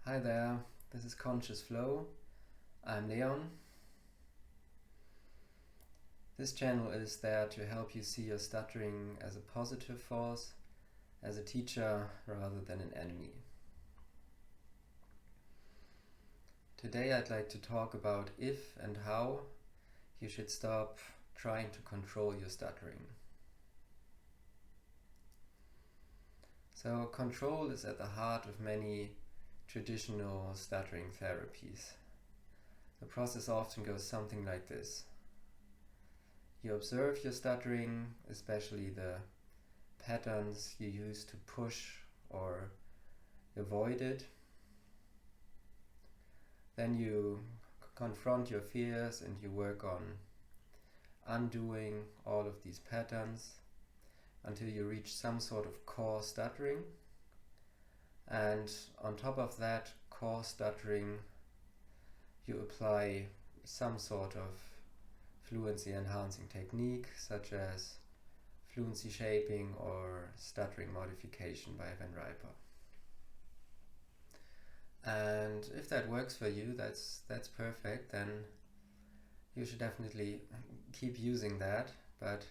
Hi there, this is Conscious Flow. I'm Leon. This channel is there to help you see your stuttering as a positive force, as a teacher rather than an enemy. Today I'd like to talk about if and how you should stop trying to control your stuttering. So control is at the heart of many traditional stuttering therapies. The process often goes something like this. You observe your stuttering, especially the patterns you use to push or avoid it. Then you confront your fears and you work on undoing all of these patterns until you reach some sort of core stuttering. And on top of that core stuttering, you apply some sort of fluency enhancing technique, such as fluency shaping or stuttering modification by Van Riper. And if that works for you, that's perfect. Then you should definitely keep using that. But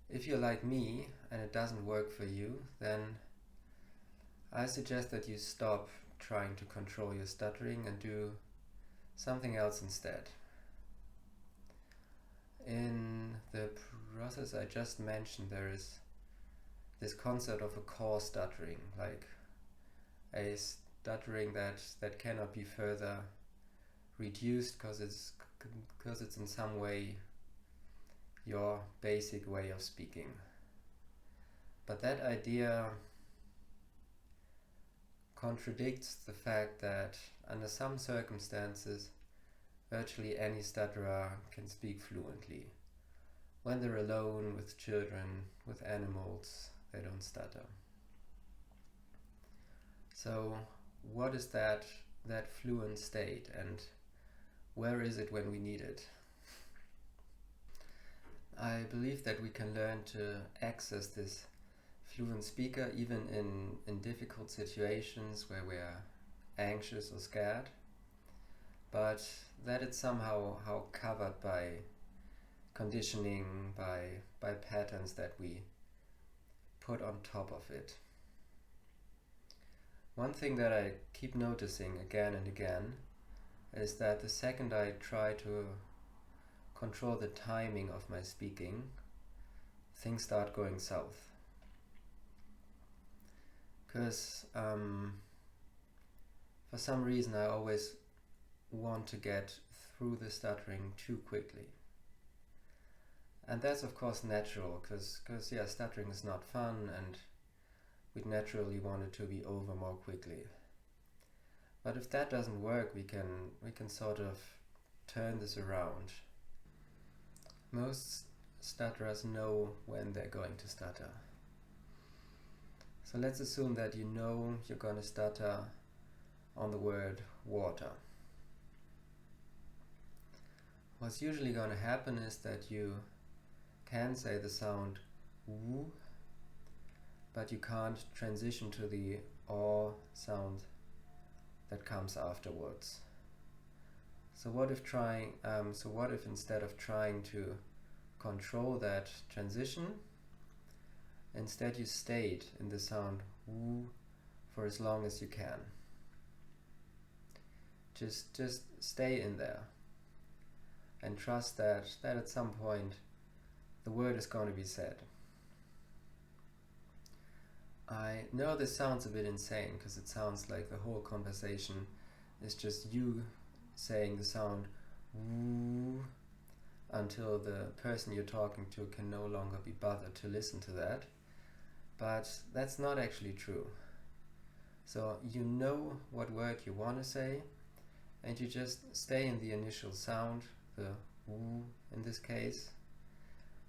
if you're like me and it doesn't work for you, then I suggest that you stop trying to control your stuttering and do something else instead. In the process I just mentioned, there is this concept of a core stuttering, like a stuttering that cannot be further reduced because it's in some way your basic way of speaking. But that idea contradicts the fact that under some circumstances virtually any stutterer can speak fluently. When they're alone with children, with animals, they don't stutter. So what is that fluent state, and where is it when we need it? I believe that we can learn to access this fluent speaker even in difficult situations where we are anxious or scared, but that it's somehow covered by conditioning, by patterns that we put on top of it. One thing that I keep noticing again and again is that the second I try to control the timing of my speaking, things start going south. Because for some reason I always want to get through the stuttering too quickly. And that's of course natural, because stuttering is not fun and we'd naturally want it to be over more quickly. But if that doesn't work, we can sort of turn this around. Most stutterers know when they're going to stutter. So let's assume that you know you're going to stutter on the word water. What's usually going to happen is that you can say the sound woo, but you can't transition to the or sound that comes afterwards. So what if instead of trying to control that transition, instead you stayed in the sound woo for as long as you can. Just stay in there and trust that at some point the word is going to be said. I know this sounds a bit insane, because it sounds like the whole conversation is just you saying the sound woo until the person you're talking to can no longer be bothered to listen to that. But that's not actually true. So you know what word you want to say, and you just stay in the initial sound, the woo in this case,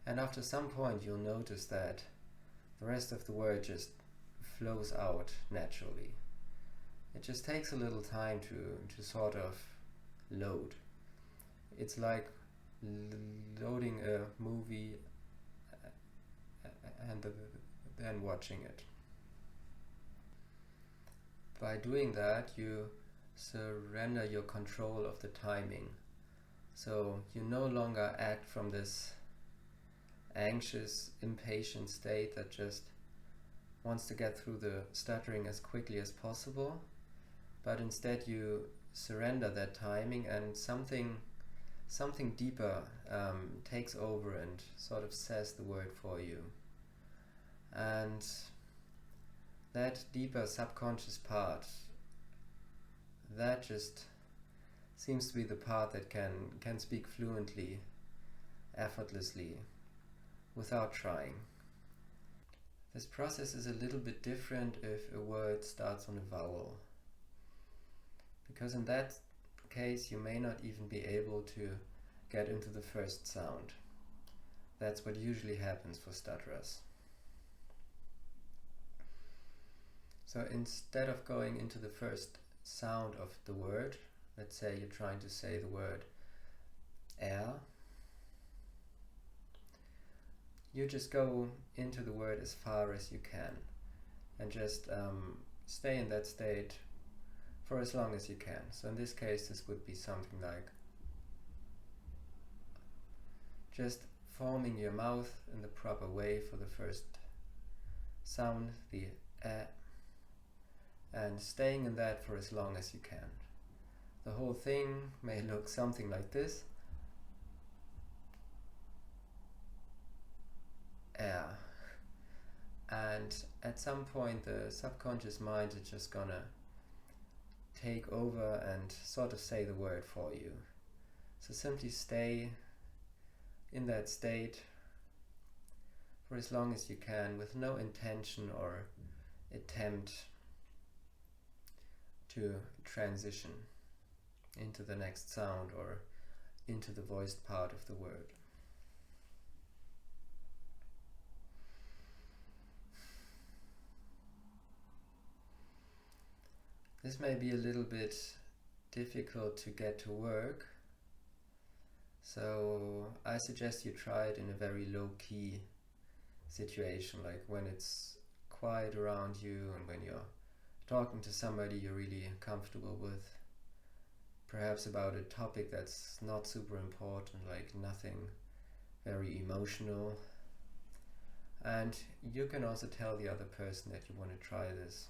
and after some point you'll notice that the rest of the word just flows out naturally. It just takes a little time to sort of load. It's like loading a movie and then watching it. By doing that, you surrender your control of the timing. So you no longer act from this anxious, impatient state that just wants to get through the stuttering as quickly as possible, but instead you surrender that timing and something deeper takes over and sort of says the word for you. And that deeper subconscious part, that just seems to be the part that can speak fluently, effortlessly, without trying. This process is a little bit different if a word starts on a vowel, because in that case you may not even be able to get into the first sound. That's what usually happens for stutterers. So instead of going into the first sound of the word, let's say you're trying to say the word air, you just go into the word as far as you can and just stay in that state for as long as you can. So in this case this would be something like just forming your mouth in the proper way for the first sound, the and staying in that for as long as you can. The whole thing may look something like this. Air. And at some point the subconscious mind is just gonna take over and sort of say the word for you. So simply stay in that state for as long as you can with no intention or attempt to transition into the next sound or into the voiced part of the word. This may be a little bit difficult to get to work, so I suggest you try it in a very low-key situation, like when it's quiet around you and when you're talking to somebody you're really comfortable with, perhaps about a topic that's not super important, like nothing very emotional. And you can also tell the other person that you want to try this.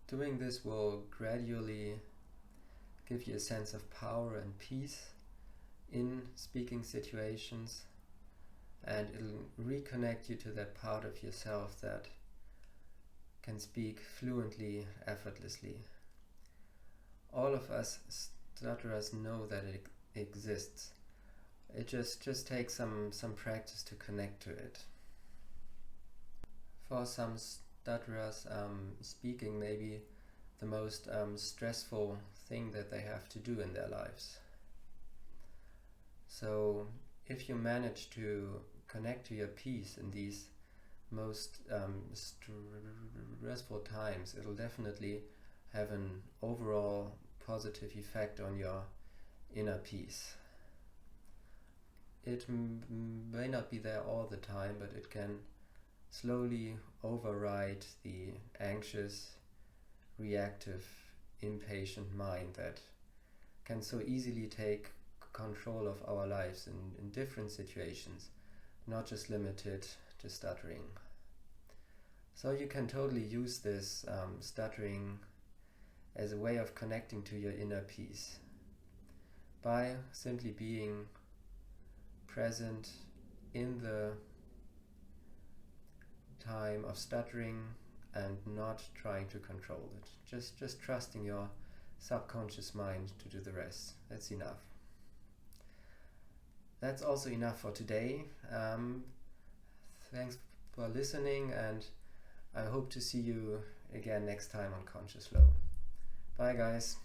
Doing this will gradually give you a sense of power and peace in speaking situations, and it'll reconnect you to that part of yourself that can speak fluently, effortlessly. All of us stutterers know that it exists. It just takes some practice to connect to it. For some stutterers, speaking may be the most stressful thing that they have to do in their lives. So if you manage to connect to your peace in these most stressful times, it'll definitely have an overall positive effect on your inner peace. It may not be there all the time, but it can slowly override the anxious, reactive, impatient mind that can so easily take control of our lives in different situations, not just limited to stuttering. So you can totally use this stuttering as a way of connecting to your inner peace by simply being present in the time of stuttering and not trying to control it. Just trusting your subconscious mind to do the rest. That's enough. That's also enough for today. Thanks for listening, and I hope to see you again next time on Conscious Flow. Bye guys.